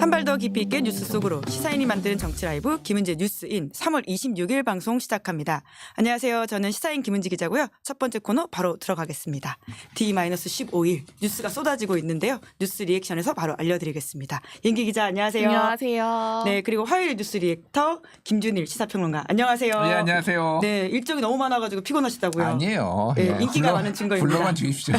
한 발 더 깊이 있게 뉴스 속으로 시사인이 만드는 정치 라이브 김은지 뉴스인 3월 26일 방송 시작합니다. 안녕하세요. 저는 시사인 김은지 기자고요. 첫 번째 코너 바로 들어가겠습니다. D-15일 뉴스가 쏟아지고 있는데요. 뉴스 리액션에서 바로 알려드리겠습니다. 윤기 기자 안녕하세요. 안녕하세요. 네, 그리고 화요일 뉴스 리액터 김준일 시사평론가 안녕하세요. 네, 안녕하세요. 네, 일정이 너무 많아가지고 피곤하시다고요. 아니에요. 네, 인기가 많은 증거입니다. 불러만 주십시오.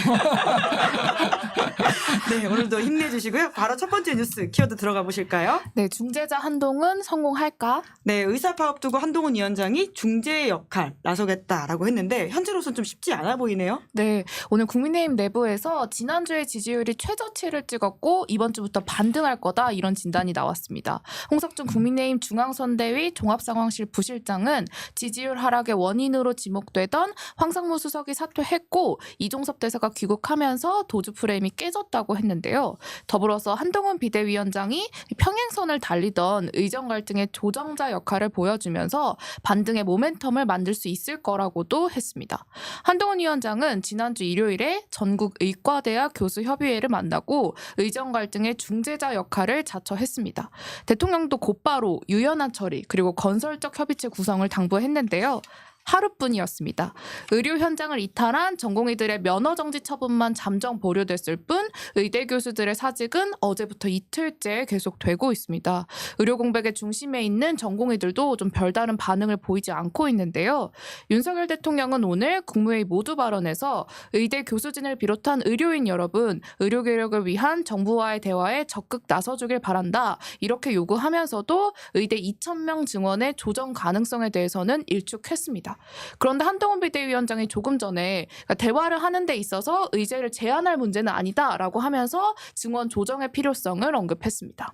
네, 오늘도 힘내주시고요. 바로 첫 번째 뉴스 키워드 들어가 보실까요? 네, 중재자 한동훈 성공할까? 네, 의사파업 두고 한동훈 위원장이 중재의 역할 나서겠다라고 했는데 현재로서는 좀 쉽지 않아 보이네요. 네, 오늘 국민의힘 내부에서 지난주에 지지율이 최저치를 찍었고 이번 주부터 반등할 거다 이런 진단이 나왔습니다. 홍석준 국민의힘 중앙선대위 종합상황실 부실장은 지지율 하락의 원인으로 지목되던 황상무 수석이 사퇴했고 이종섭 대사가 귀국하면서 도주 프레임이 깨졌다고 했는데요. 더불어서 한동훈 비대위원장이 평행선을 달리던 의정 갈등의 조정자 역할을 보여주면서 반등의 모멘텀을 만들 수 있을 거라고도 했습니다. 한동훈 위원장은 지난주 일요일에 전국 의과대학 교수협의회를 만나고 의정 갈등의 중재자 역할을 자처했습니다. 대통령도 곧바로 유연한 처리 그리고 건설적 협의체 구성을 당부했는데요. 하루뿐이었습니다. 의료 현장을 이탈한 전공의들의 면허 정지 처분만 잠정 보류됐을 뿐 의대 교수들의 사직은 어제부터 이틀째 계속되고 있습니다. 의료 공백의 중심에 있는 전공의들도 좀 별다른 반응을 보이지 않고 있는데요. 윤석열 대통령은 오늘 국무회의 모두 발언에서 의대 교수진을 비롯한 의료인 여러분, 의료 개혁을 위한 정부와의 대화에 적극 나서주길 바란다. 이렇게 요구하면서도 의대 2,000명 증원의 조정 가능성에 대해서는 일축했습니다. 그런데 한동훈 비대위원장이 조금 전에 대화를 하는 데 있어서 의제를 제한할 문제는 아니다라고 하면서 증원 조정의 필요성을 언급했습니다.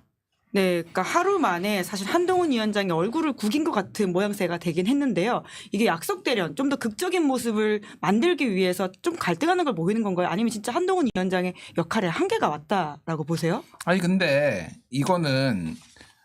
네, 그러니까 하루 만에 사실 한동훈 위원장이 얼굴을 구긴 것 같은 모양새가 되긴 했는데요. 이게 약속대련 좀 더 극적인 모습을 만들기 위해서 좀 갈등하는 걸 보이는 건가요? 아니면 진짜 한동훈 위원장의 역할에 한계가 왔다라고 보세요? 아니 근데 이거는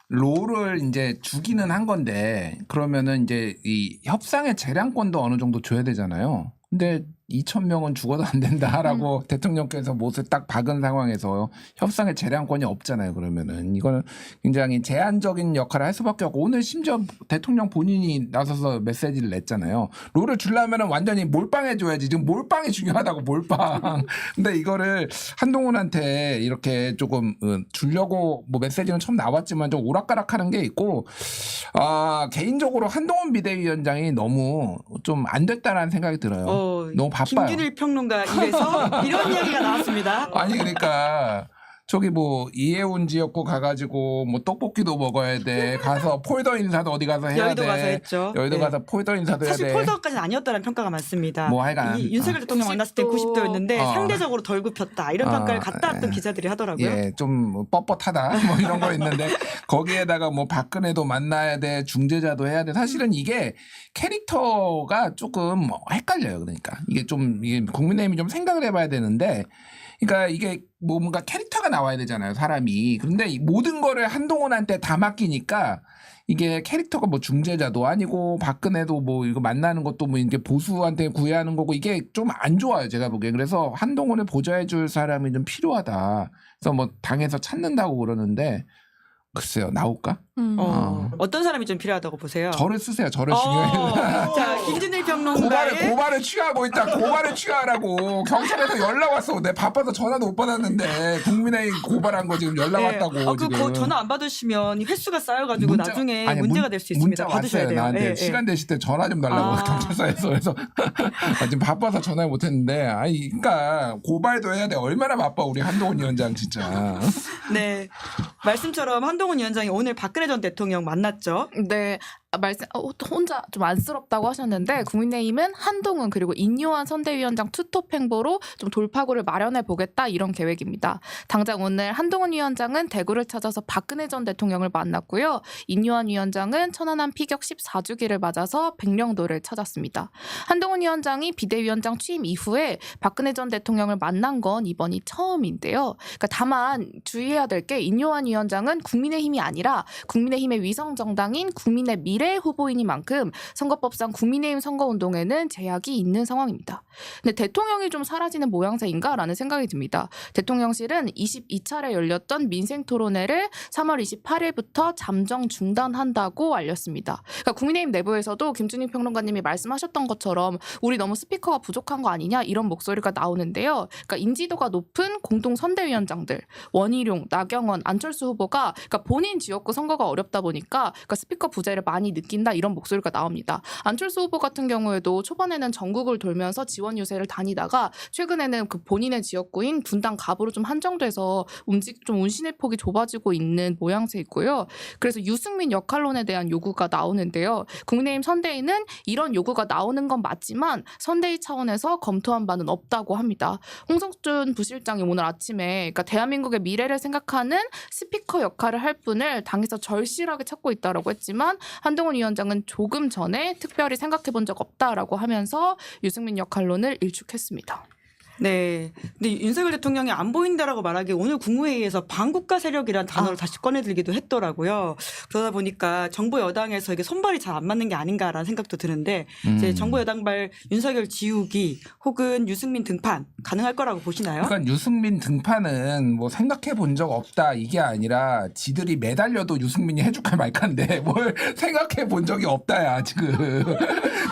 롤을 이제 주기는 한 건데 그러면은 이제 이 협상의 재량권도 어느 정도 줘야 되잖아요. 근데 2,000명은 죽어도 안 된다라고 대통령께서 못을 딱 박은 상황에서 협상의 재량권이 없잖아요. 그러면은 이거는 굉장히 제한적인 역할을 할 수밖에 없고 오늘 심지어 대통령 본인이 나서서 메시지를 냈잖아요. 롤을 주려면은 완전히 몰빵해 줘야지. 지금 몰빵이 중요하다고 몰빵. 근데 이거를 한동훈한테 이렇게 조금 주려고 뭐 메시지는 처음 나왔지만 좀 오락가락하는 게 있고 개인적으로 한동훈 비대위원장이 너무 좀 안 됐다라는 생각이 들어요. 너무 바빠요. 김준일 평론가 입에서 이런 이야기가 나왔습니다. 아니 그러니까 저기 뭐 이해운 지역구 가가지고 뭐 떡볶이도 먹어야 돼. 가서 폴더 인사도 어디 가서 해야 여의도 돼. 가서 했죠. 여의도 네. 가서 폴더 인사도 해야 돼. 사실 폴더까지는 아니었다는 평가가 많습니다. 뭐 하여간 윤석열 대통령 만났을 때 90도였는데 상대적으로 덜 굽혔다. 이런 평가를 갖다 놨던 기자들이 하더라고요. 예, 좀 뻣뻣하다 뭐 이런 거 있는데 거기에다가 뭐 박근혜도 만나야 돼. 중재자도 해야 돼. 사실은 이게 캐릭터가 조금 헷갈려요. 그러니까 이게 국민의힘이 좀 생각을 해봐야 되는데 그러니까 이게 뭔가 캐릭터가 나와야 되잖아요, 사람이. 그런데 이 모든 거를 한동훈한테 다 맡기니까 이게 캐릭터가 뭐 중재자도 아니고 박근혜도 뭐 이거 만나는 것도 뭐 이게 보수한테 구애하는 거고 이게 좀 안 좋아요, 제가 보기엔. 그래서 한동훈을 보좌해줄 사람이 좀 필요하다. 그래서 뭐 당에서 찾는다고 그러는데 글쎄요, 나올까? 어떤 사람이 좀 필요하다고 보세요? 저를 쓰세요. 저를 중요해요. 자, 김준일 평론가의 고발을 취하고 있다. 고발을 취하라고. 경찰에서 연락 왔어. 내가 바빠서 전화도 못 받았는데 국민의힘 고발한 거 지금 연락 왔다고. 지금. 전화 안 받으시면 횟수가 쌓여가지고 나중에 문제가 될 수 있습니다. 받으셔야 돼요. 나한테 시간 되실 때 전화 좀 달라고 경찰서에서. 그래서 지금 바빠서 전화 못 했는데 그러니까 고발도 해야 돼. 얼마나 바빠 우리 한동훈 위원장 진짜. 네. 말씀처럼 한동훈 위원장이 오늘 박근혜 전 대통령 만났죠. 네. 혼자 좀 안쓰럽다고 하셨는데 국민의힘은 한동훈 그리고 인요한 선대위원장 투톱 행보로 좀 돌파구를 마련해 보겠다 이런 계획입니다. 당장 오늘 한동훈 위원장은 대구를 찾아서 박근혜 전 대통령을 만났고요. 인요한 위원장은 천안함 피격 14주기를 맞아서 백령도를 찾았습니다. 한동훈 위원장이 비대위원장 취임 이후에 박근혜 전 대통령을 만난 건 이번이 처음인데요. 그러니까 다만 주의해야 될 게 인요한 위원장은 국민의힘이 아니라 국민의힘의 위성 정당인 국민의 미래 미래 후보이니만큼 선거법상 국민의힘 선거운동에는 제약이 있는 상황입니다. 근데 대통령이 좀 사라지는 모양새인가라는 생각이 듭니다. 대통령실은 22차례 열렸던 민생토론회를 3월 28일부터 잠정 중단한다고 알렸습니다. 그러니까 국민의힘 내부에서도 김준일 평론가님이 말씀하셨던 것처럼 우리 너무 스피커가 부족한 거 아니냐 이런 목소리가 나오는데요. 그러니까 인지도가 높은 공동선대위원장들 원희룡, 나경원, 안철수 후보가 그러니까 본인 지역구 선거가 어렵다 보니까 그러니까 스피커 부재를 많이 느낀다 이런 목소리가 나옵니다. 안철수 후보 같은 경우에도 초반에는 전국을 돌면서 지원 유세를 다니다가 최근에는 그 본인의 지역구인 분당 갑으로 좀 한정돼서 좀 운신의 폭이 좁아지고 있는 모양새이고요. 그래서 유승민 역할론에 대한 요구가 나오는데요. 국민의힘 선대위는 이런 요구가 나오는 건 맞지만 선대위 차원에서 검토한 바는 없다고 합니다. 홍석준 부실장이 오늘 아침에 그러니까 대한민국의 미래를 생각하는 스피커 역할을 할 분을 당에서 절실하게 찾고 있다라고 했지만 한동훈 위원장은 조금 전에 특별히 생각해 본 적 없다라고 하면서 유승민 역할론을 일축했습니다. 네. 근데 윤석열 대통령이 안 보인다라고 말하기에 오늘 국무회의에서 반국가 세력이라는 단어를 다시 꺼내들기도 했더라고요. 그러다 보니까 정부 여당에서 이게 손발이 잘 안 맞는 게 아닌가라는 생각도 드는데 이제 정부 여당발 윤석열 지우기 혹은 유승민 등판 가능할 거라고 보시나요? 그러니까 유승민 등판은 뭐 생각해 본 적 없다 이게 아니라 지들이 매달려도 유승민이 해줄까 말까인데 뭘 생각해 본 적이 없다야 지금.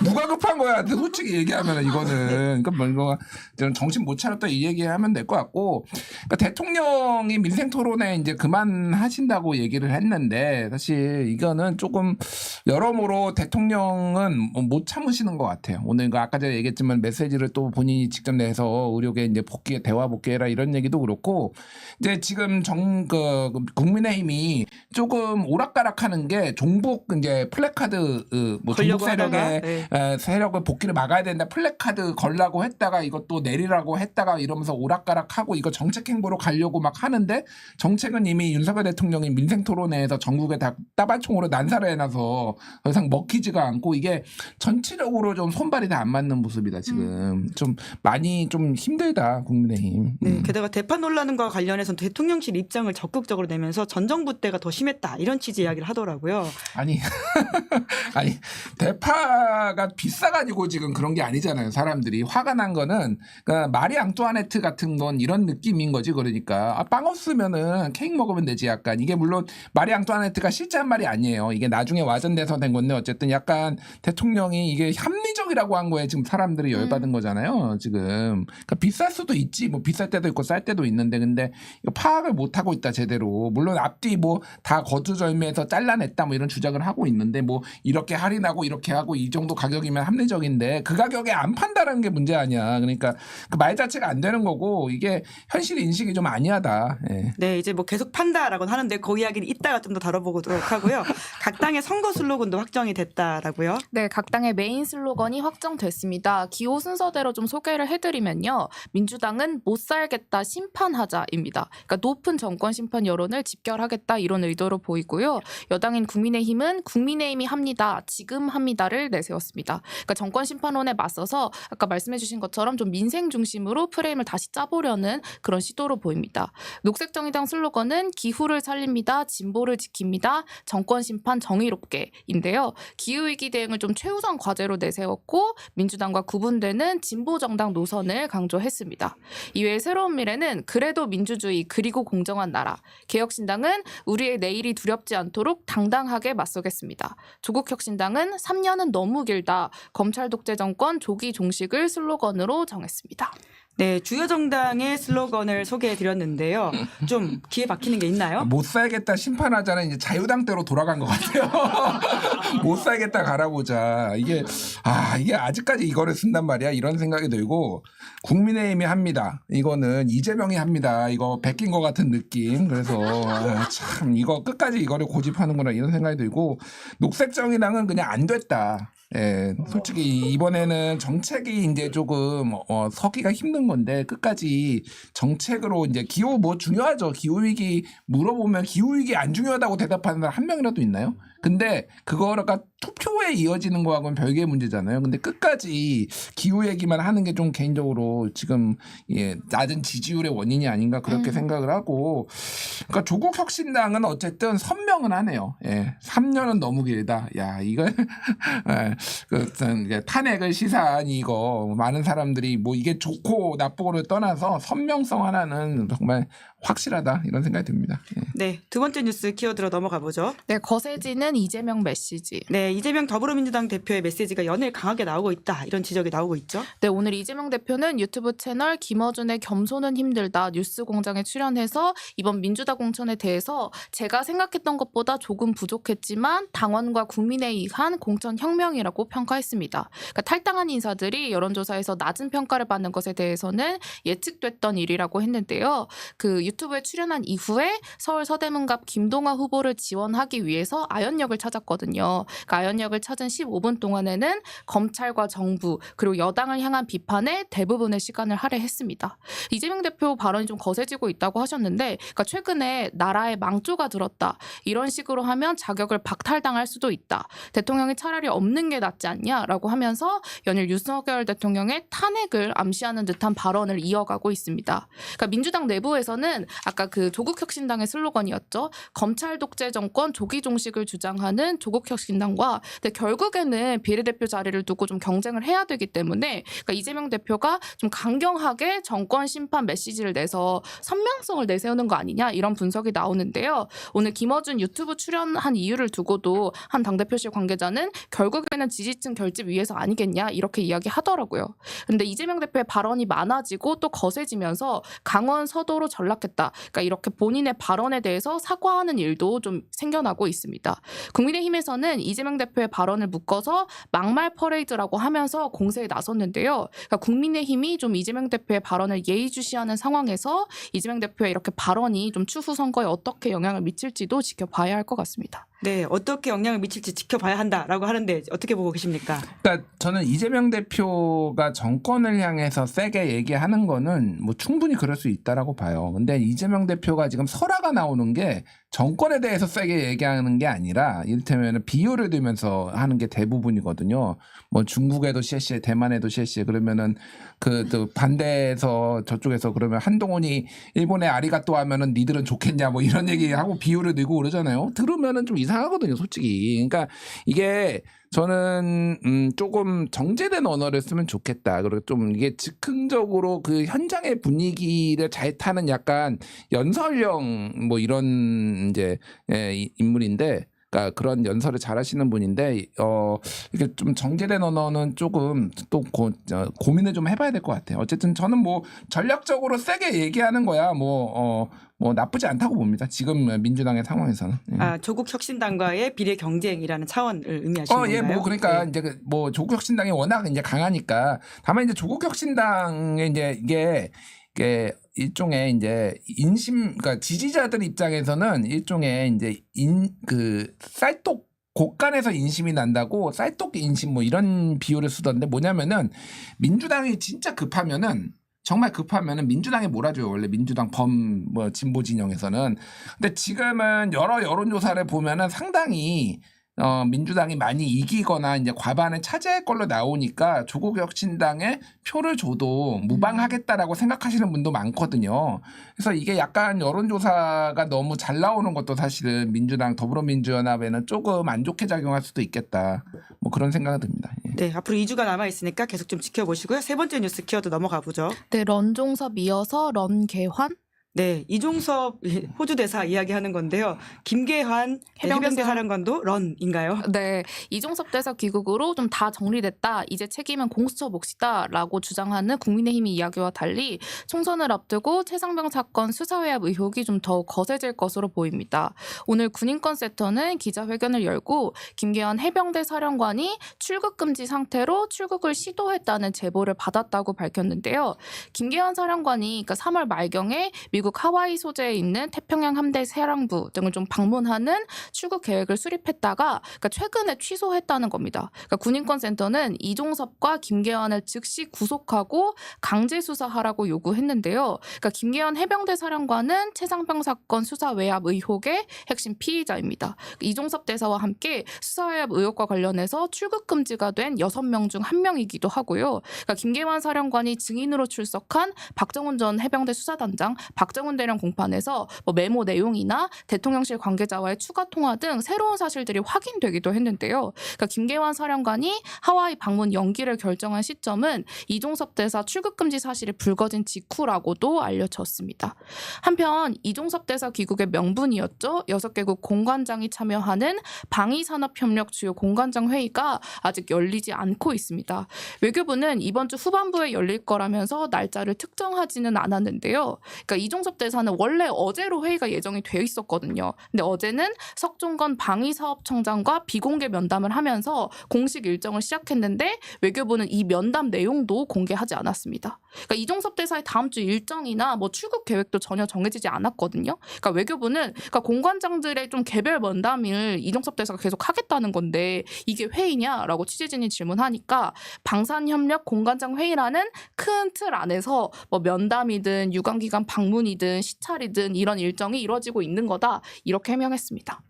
누가 급한 거야? 솔직히 얘기하면 이거는 그러니까 뭔가 정신 못 차렸다 이 얘기하면 될 것 같고, 그러니까 대통령이 민생토론에 이제 그만하신다고 얘기를 했는데 사실 이거는 조금 여러모로 대통령은 못 참으시는 것 같아요. 오늘 그 아까 제가 얘기했지만 메시지를 또 본인이 직접 내서 의료계 이제 복귀 대화 복귀해라 이런 얘기도 그렇고 이제 지금 국민의힘이 조금 오락가락하는 게 종북 이제 플래카드 뭐 종북 세력의 세력을 복귀를 막아야 된다 플래카드 걸라고 했다가 이것도 내리라고 했다가 이러면서 오락가락하고 이거 정책 행보로 가려고 막 하는데 정책은 이미 윤석열 대통령이 민생토론회에서 전국에 다 따발총으로 난사를 해놔서 더 이상 먹히지가 않고 이게 전체적으로 좀 손발이 다 안 맞는 모습이다 지금. 좀 많이 좀 힘들다 국민의힘. 네, 게다가 대파 논란과 관련해서 대통령실 입장을 적극적으로 내면서 전 정부 때가 더 심했다 이런 취지 이야기를 하더라고요. 아니 대파가 비싸가지고 지금 그런 게 아니잖아요. 사람들이 화가 난 거는 그러니까 마리 앙뚜아네트 같은 건 이런 느낌인 거지. 그러니까 빵 없으면은 케이크 먹으면 되지 약간. 이게 물론 마리 앙뚜아네트가 실제한 말이 아니에요. 이게 나중에 와전돼서 된 건데 어쨌든 약간 대통령이 이게 합리적이라고 한 거에 지금 사람들이 열받은 거잖아요. 지금 그러니까 비쌀 수도 있지. 뭐 비쌀 때도 있고 쌀 때도 있는데 근데 이거 파악을 못 하고 있다 제대로. 물론 앞뒤 뭐 다 거두절미해서 잘라냈다 뭐 이런 주장을 하고 있는데 뭐 이렇게 할인하고 이렇게 하고 이 정도 가격이면 합리적인데 그 가격에 안 판다라는 게 문제 아니야. 그러니까 그 말 자체가 안 되는 거고 이게 현실 인식이 좀 아니하다. 예. 네, 이제 뭐 계속 판다라고 하는데 그 이야기는 이따가 좀 더 다뤄보도록 하고요. 각 당의 선거 슬로건도 확정이 됐다라고요. 네, 각 당의 메인 슬로건이 확정됐습니다. 기호 순서대로 좀 소개를 해드리면요. 민주당은 못 살겠다 심판하자입니다. 그러니까 높은 정권 심판 여론을 집결하겠다 이런 의도로 보이고요. 여당인 국민의힘은 국민의힘이 합니다. 지금 합니다를 내세웠습니다. 그러니까 정권 심판론에 맞서서 아까 말씀해주신 것처럼 좀 민생 중심으로 프레임을 다시 짜보려는 그런 시도로 보입니다. 녹색정의당 슬로건은 기후를 살립니다. 진보를 지킵니다. 정권 심판 정의롭게인데요. 기후위기 대응을 좀 최우선 과제로 내세웠고 민주당과 구분되는 진보정당 노선을 강조했습니다. 이외에 새로운 미래는 그래도 민주주의 그리고 공정한 나라, 개혁신당은 우리의 내일이 두렵지 않도록 당당하게 맞서겠습니다. 조국혁신당은 3년은 너무 길다. 검찰 독재 정권 조기 종식을 슬로건으로 정했습니다. 네, 주요 정당의 슬로건을 소개해드렸는데요. 좀 귀에 박히는 게 있나요? 못 살겠다 심판하자는 이제 자유당 때로 돌아간 것 같아요. 못 살겠다 갈아보자. 이게 아직까지 이거를 쓴단 말이야. 이런 생각이 들고 국민의힘이 합니다. 이거는 이재명이 합니다. 이거 베낀 것 같은 느낌. 그래서 참 이거 끝까지 이거를 고집하는구나 이런 생각이 들고 녹색정의당은 그냥 안 됐다. 예, 솔직히 이번에는 정책이 이제 조금 서기가 힘든 건데 끝까지 정책으로 이제 기후 뭐 중요하죠. 기후 위기 물어보면 기후 위기 안 중요하다고 대답하는 사람 한 명이라도 있나요? 근데 그거가 투표에 이어지는 거하고는 별개의 문제잖아요. 근데 끝까지 기후 얘기만 하는 게 좀 개인적으로 지금 낮은 지지율의 원인이 아닌가 그렇게 생각을 하고 그러니까 조국 혁신당은 어쨌든 선명은 하네요. 예. 3년은 너무 길다. 야, 이거 그 탄핵을 시사하니 이거 많은 사람들이 뭐 이게 좋고 나쁘고를 떠나서 선명성 하나는 정말 확실하다 이런 생각이 듭니다. 예. 네, 두 번째 뉴스 키워드로 넘어가 보죠. 네, 거세지는 이재명 메시지. 네, 이재명 더불어민주당 대표의 메시지가 연일 강하게 나오고 있다. 이런 지적이 나오고 있죠. 네, 오늘 이재명 대표는 유튜브 채널 김어준의 겸손은 힘들다 뉴스공장에 출연해서 이번 민주당 공천에 대해서 제가 생각했던 것보다 조금 부족했지만 당원과 국민에 의한 공천 혁명이라고 평가했습니다. 그러니까 탈당한 인사들이 여론조사에서 낮은 평가를 받는 것에 대해서는 예측됐던 일이라고 했는데요. 그 유튜브에 출연한 이후에 서울 서대문갑 김동화 후보를 지원하기 위해서 아현역을 찾았거든요. 그 아현역을 찾은 15분 동안에는 검찰과 정부 그리고 여당을 향한 비판에 대부분의 시간을 할애했습니다. 이재명 대표 발언이 좀 거세지고 있다고 하셨는데 그러니까 최근에 나라에 망조가 들었다. 이런 식으로 하면 자격을 박탈당할 수도 있다. 대통령이 차라리 없는 게 낫지 않냐라고 하면서 연일 윤석열 대통령의 탄핵을 암시하는 듯한 발언을 이어가고 있습니다. 그러니까 민주당 내부에서는 아까 그 조국혁신당의 슬로건이었죠. 검찰 독재 정권 조기 종식을 주장하는 조국혁신당과 근데 결국에는 비례대표 자리를 두고 좀 경쟁을 해야 되기 때문에 그러니까 이재명 대표가 좀 강경하게 정권 심판 메시지를 내서 선명성을 내세우는 거 아니냐 이런 분석이 나오는데요. 오늘 김어준 유튜브 출연한 이유를 두고도 한 당대표실 관계자는 결국에는 지지층 결집 위해서 아니겠냐 이렇게 이야기하더라고요. 그런데 이재명 대표의 발언이 많아지고 또 거세지면서 강원 서도로 전락했다. 그러니까 이렇게 본인의 발언에 대해서 사과하는 일도 좀 생겨나고 있습니다. 국민의힘에서는 이재명 대표의 발언을 묶어서 막말 퍼레이드라고 하면서 공세에 나섰는데요. 그러니까 국민의힘이 좀 이재명 대표의 발언을 예의주시하는 상황에서 이재명 대표의 이렇게 발언이 좀 추후 선거에 어떻게 영향을 미칠지도 지켜봐야 할 것 같습니다. 네, 어떻게 영향을 미칠지 지켜봐야 한다라고 하는데 어떻게 보고 계십니까? 그러니까 저는 이재명 대표가 정권을 향해서 세게 얘기하는 거는 뭐 충분히 그럴 수 있다라고 봐요. 근데 이재명 대표가 지금 설화가 나오는 게 정권에 대해서 세게 얘기하는 게 아니라 이를테면 비유를 들면서 하는 게 대부분이거든요. 뭐 중국에도 셰셰, 대만에도 셰셰 그러면은 그 반대에서 저쪽에서 그러면 한동훈이 일본에 아리가또 하면은 니들은 좋겠냐 뭐 이런 얘기하고 비유를 들고 그러잖아요. 들으면은 좀 이상하거든요, 솔직히. 그러니까 이게 저는 조금 정제된 언어를 쓰면 좋겠다. 그리고 좀 이게 즉흥적으로 그 현장의 분위기를 잘 타는 약간 연설형 뭐 이런 이제 인물인데, 그러니까 그런 연설을 잘하시는 분인데 이게 좀 정제된 언어는 조금 또 고민을 좀 해봐야 될 것 같아요. 어쨌든 저는 뭐 전략적으로 세게 얘기하는 거야 뭐 나쁘지 않다고 봅니다. 지금 민주당의 상황에서는. 아, 조국 혁신당과의 비례 경쟁이라는 차원을 의미하시는 건가요? 예, 뭐 그러니까 네. 이제 뭐 조국 혁신당이 워낙 이제 강하니까 다만 이제 조국 혁신당의 이제 이게 일종의 이제 그러니까 지지자들 입장에서는 일종의 이제 그 쌀떡 곳간에서 인심이 난다고 쌀떡 인심 뭐 이런 비유를 쓰던데 뭐냐면은 민주당이 진짜 정말 급하면은 민주당에 몰아줘요. 원래 민주당 뭐 진보 진영에서는. 근데 지금은 여러 여론조사를 보면은 상당히 민주당이 많이 이기거나 이제 과반을 차지할 걸로 나오니까 조국 혁신당에 표를 줘도 무방하겠다라고 생각하시는 분도 많거든요. 그래서 이게 약간 여론조사가 너무 잘 나오는 것도 사실은 민주당 더불어민주연합에는 조금 안 좋게 작용할 수도 있겠다. 뭐 그런 생각이 듭니다. 예. 네, 앞으로 2주가 남아 있으니까 계속 좀 지켜보시고요. 세 번째 뉴스 키워드 넘어가 보죠. 네, 런종섭 이어서 런개환. 네, 이종섭 호주 대사 이야기하는 건데요. 김계환 해병대 사령관도 런인가요? 네, 이종섭 대사 귀국으로 좀 다 정리됐다. 이제 책임은 공수처 몫이다라고 주장하는 국민의힘의 이야기와 달리 총선을 앞두고 최상병 사건 수사외압 의혹이 좀 더 거세질 것으로 보입니다. 오늘 군인권센터는 기자회견을 열고 김계환 해병대 사령관이 출국 금지 상태로 출국을 시도했다는 제보를 받았다고 밝혔는데요. 김계환 사령관이 그러니까 3월 말경에 미국 하와이 소재에 있는 태평양 함대 사령부 등을 좀 방문하는 출국 계획을 수립했다가 그러니까 최근에 취소했다는 겁니다. 그러니까 군인권센터는 이종섭과 김계환을 즉시 구속하고 강제 수사하라고 요구했는데요. 그러니까 김계환 해병대 사령관은 최상병 사건 수사 외압 의혹의 핵심 피의자입니다. 이종섭 대사와 함께 수사 외압 의혹과 관련해서 출국 금지가 된 6명 중 1명이기도 하고요. 그러니까 김계환 사령관이 증인으로 출석한 박정훈 전 해병대 수사단장, 박정훈 대령 공판에서 뭐 메모 내용이나 대통령실 관계자와의 추가 통화 등 새로운 사실들이 확인되기도 했는데요. 그러니까 김계환 사령관이 하와이 방문 연기를 결정한 시점은 이종섭 대사 출국 금지 사실이 불거진 직후라고도 알려졌습니다. 한편 이종섭 대사 귀국의 명분이었죠. 6개국 공관장이 참여하는 방위산업협력 주요 공관장 회의가 아직 열리지 않고 있습니다. 외교부는 이번 주 후반부에 열릴 거라면서 날짜를 특정하지는 않았는데요. 그러니까 이종섭 대사는 원래 어제로 회의가 예정이 되어 있었거든요. 근데 어제는 석종건 방위사업청장과 비공개 면담을 하면서 공식 일정을 시작했는데 외교부는 이 면담 내용도 공개하지 않았습니다. 그러니까 이종섭 대사의 다음 주 일정이나 뭐 출국 계획도 전혀 정해지지 않았거든요. 그러니까 외교부는 그러니까 공관장들의 좀 개별 면담을 이종섭 대사가 계속 하겠다는 건데 이게 회의냐라고 취재진이 질문하니까 방산협력 공관장 회의라는 큰 틀 안에서 뭐 면담이든 유관기관 방문이든 시찰이든 이런 일정이 이루어지고 있는 거다 이렇게 해명했습니다.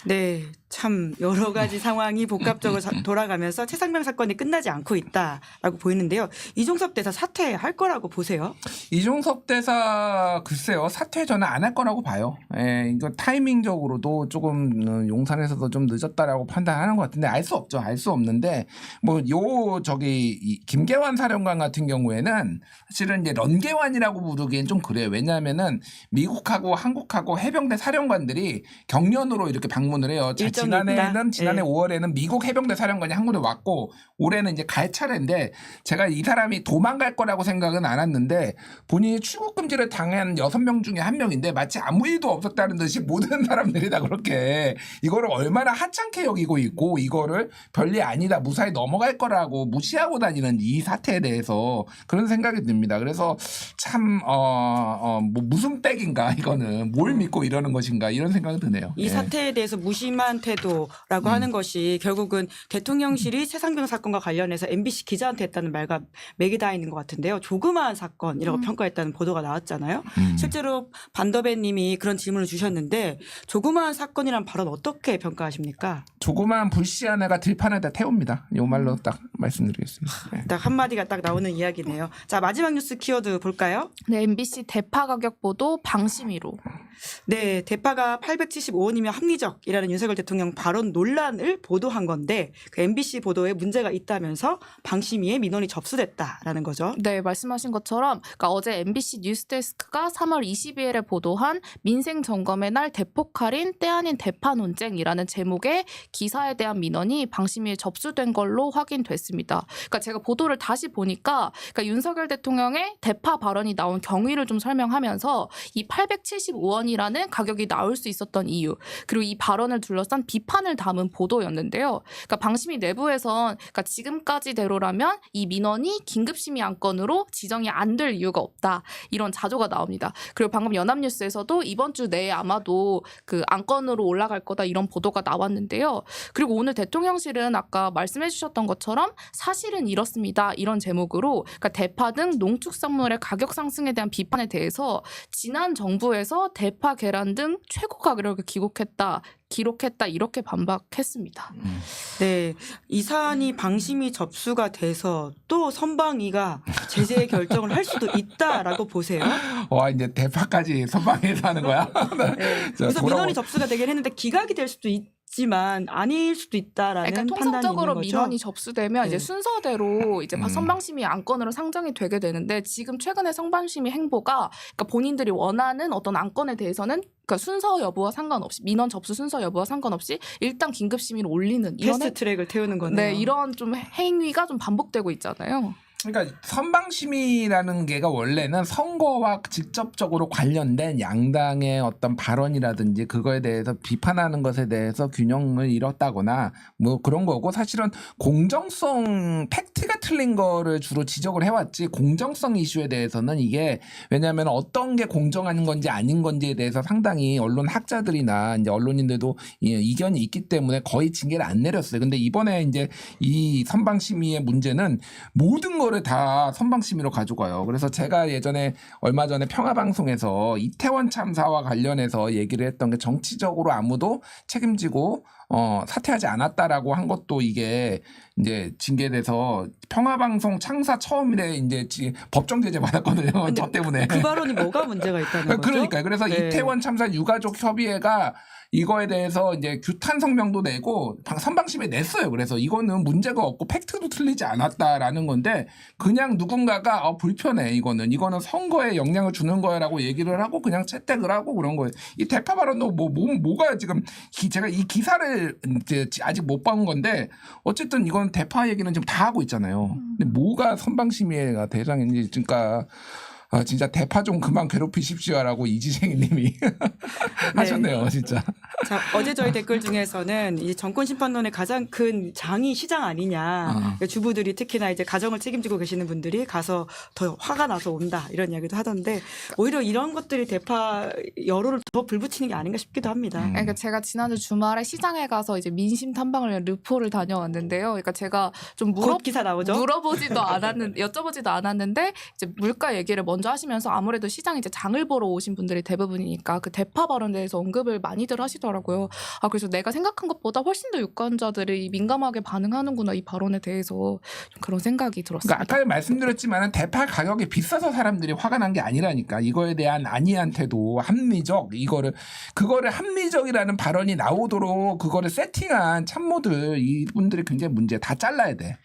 네, 참 여러 가지 상황이 복합적으로 돌아가면서 최상병 사건이 끝나지 않고 있다라고 보이는데요. 이종섭 대사 사퇴할 거라고 보세요? 이종섭 대사 글쎄요, 사퇴 저는 안 할 거라고 봐요. 예, 이거 타이밍적으로도 조금 용산에서도 좀 늦었다라고 판단하는 것 같은데 알 수 없죠. 알 수 없는데 뭐 이 김계환 사령관 같은 경우에는 사실은 이제 런계환이라고 부르기엔 좀 그래요. 왜냐하면은 미국하고 한국하고 해병대 사령관들이 경련으로 이렇게 방문을 해요. 지난해 5월에는 미국 해병대 사령관이 한국에 왔고 올해는 이제 갈 차례인데 제가 이 사람이 도망갈 거라고 생각은 안 했는데 본인이 출국 금지를 당한 6명 중에 1명인데 마치 아무 일도 없었다는 듯이 모든 사람들이 다 그렇게 이거를 얼마나 하찮게 여기고 있고 이거를 별일 아니다 무사히 넘어갈 거라고 무시하고 다니는 이 사태에 대해서 그런 생각이 듭니다. 그래서 참 뭐 무슨 빽인가 이거는 뭘 믿고 이러는 것인가 이런 생각이 드네요. 이 사태에 대해서 무심한 태도라고 하는 것이 결국은 대통령실이 최상병 사건과 관련해서 MBC 기자한테 했다는 말과 맥이 닿아 있는 것 같은데요. 조그마한 사건이라고 평가했다는 보도가 나왔잖아요. 실제로 반더벤 님이 그런 질문을 주셨는데 조그마한 사건이란 발언 어떻게 평가하십니까? 조그마한 불씨한 애가 들판에다 태웁니다. 이 말로 딱 말씀드리겠습니다. 네. 딱 한마디가 딱 나오는 이야기네요. 자, 마지막 뉴스 키워드 볼까요? 네, MBC 대파 가격 보도 방심위로. 네, 대파가 875원이면 합리적이라는 윤석열 대통령 발언 논란을 보도한 건데 그 MBC 보도에 문제가 있다면서 방심위에 민원이 접수됐다라는 거죠. 네, 말씀하신 것처럼 그러니까 어제 MBC 뉴스데스크가 3월 22일에 보도한 민생 점검의 날 대폭 할인 때 아닌 대파 논쟁이라는 제목의 기사에 대한 민원이 방심위에 접수된 걸로 확인됐습니다. 그러니까 제가 보도를 다시 보니까 그러니까 윤석열 대통령의 대파 발언이 나온 경위를 좀 설명하면서 이 875원이라는 가격이 나올 수 있었던 이유 그리고 이 발언을 둘러싼 비판을 담은 보도였는데요. 그러니까 방심위 내부에선 그러니까 지금까지대로라면 이 민원이 긴급심의 안건으로 지정이 안 될 이유가 없다. 이런 자조가 나옵니다. 그리고 방금 연합뉴스에서도 이번 주 내에 아마도 그 안건으로 올라갈 거다 이런 보도가 나왔는데요. 그리고 오늘 대통령실은 아까 말씀해 주셨던 것처럼 사실은 이렇습니다. 이런 제목으로 그러니까 대파 등 농축산물의 가격 상승에 대한 비판에 대해서 지난 정부에서 대파, 계란 등 최고 가격을 기록했다 이렇게 반박했습니다. 네, 이 사안이 방심위 접수가 돼서 또 선방위가 제재 결정을 할 수도 있다라고 보세요. 와 이제 대파까지 선방해서 하는 거야? 네, 그래서 민원이 접수가 되긴 했는데 기각이 될 수도 있지만 아닐 수도 있다라는 그러니까 판단이 통상적으로 있는 거죠. 민원이 접수되면 이제 네. 순서대로 이제 선방심의 안건으로 상정이 되게 되는데 지금 최근에 선방심의 행보가 그러니까 본인들이 원하는 어떤 안건에 대해서는 그러니까 순서 여부와 상관없이 민원 접수 순서 여부와 상관없이 일단 긴급심의를 올리는 이런 패스트 트랙을 태우는 거네요. 네, 이런 좀 행위가 좀 반복되고 있잖아요. 그러니까 선방심의라는 게가 원래는 선거와 직접적으로 관련된 양당의 어떤 발언이라든지 그거에 대해서 비판하는 것에 대해서 균형을 잃었다거나 뭐 그런 거고 사실은 공정성 팩트가 틀린 거를 주로 지적을 해왔지 공정성 이슈에 대해서는 이게 왜냐하면 어떤 게 공정한 건지 아닌 건지에 대해서 상당히 언론 학자들이나 이제 언론인들도 이견이 있기 때문에 거의 징계를 안 내렸어요. 근데 이번에 이제 이 선방심의의 문제는 모든 거를 다 선방심의로 가져가요. 그래서 제가 얼마 전에 평화방송에서 이태원 참사와 관련해서 얘기를 했던 게 정치적으로 아무도 책임지고 사퇴하지 않았다라고 한 것도 이게 이제 징계돼서 평화방송 창사 처음에 이제 법정 제재 받았거든요. 근데 저 때문에. 그 발언이 뭐가 문제가 있다는 거죠? 그러니까요. 그래서 네. 이태원 참사 유가족 협의회가 이거에 대해서 이제 규탄 성명도 내고 선방심에 냈어요. 그래서 이거는 문제가 없고 팩트도 틀리지 않았다라는 건데 그냥 누군가가 불편해 이거는 선거에 영향을 주는 거야라고 얘기를 하고 그냥 채택을 하고 그런 거예요. 이 대파 발언도 뭐가 지금 제가 이 기사를 이제 아직 못 본 건데 어쨌든 이건 대파 얘기는 지금 다 하고 있잖아요. 근데 뭐가 선방심의회가 대상인지 그러니까. 진짜 대파 좀 그만 괴롭히십시오라고 이지생님이 하셨네요, 진짜. 자, 어제 저희 댓글 중에서는 이 정권 심판론의 가장 큰 장이 시장 아니냐. 주부들이 특히나 이제 가정을 책임지고 계시는 분들이 가서 더 화가 나서 온다 이런 이야기도 하던데 오히려 이런 것들이 대파 여론을 더 불붙이는 게 아닌가 싶기도 합니다. 그러니까 제가 지난주 주말에 시장에 가서 이제 민심 탐방을 위한 르포를 다녀왔는데요. 그러니까 제가 좀 곧 기사 나오죠? 물어보지도 않았는데 여쭤보지도 않았는데 이제 물가 얘기를 먼저 하시면서 아무래도 시장 이제 장을 보러 오신 분들이 대부분이니까 그 대파 발언에 대해서 언급을 많이들 하시더라고요. 그래서 내가 생각한 것보다 훨씬 더 유권자들이 민감하게 반응하는구나 이 발언에 대해서 좀 그런 생각이 들었습니다. 그러니까 아까 말씀드렸지만 대파 가격이 비싸서 사람들이 화가 난 게 아니라니까. 이거에 대한 안이한 태도, 합리적 그거를 합리적이라는 발언이 나오도록 그거를 세팅한 참모들 이분들이 굉장히 문제 다 잘라야 돼.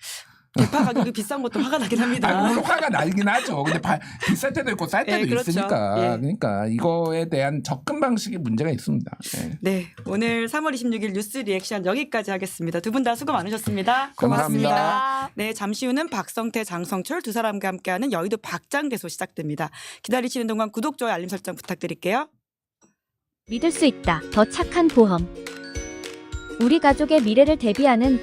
대파 가격이 비싼 것도 화가 나긴 합니다. 물론 화가 나긴 하죠. 근데 비쌀 때도 있고 쌀 때도 그렇죠. 있으니까. 예. 그러니까 이거에 대한 접근 방식이 문제가 있습니다. 네. 네, 오늘 3월 26일 뉴스 리액션 여기까지 하겠습니다. 두 분 다 수고 많으셨습니다. 감사합니다. 네, 잠시 후는 박성태, 장성철 두 사람과 함께하는 여의도 박장대소 시작됩니다. 기다리시는 동안 구독, 좋아요, 알림 설정 부탁드릴게요. 믿을 수 있다. 더 착한 보험. 우리 가족의 미래를 대비하는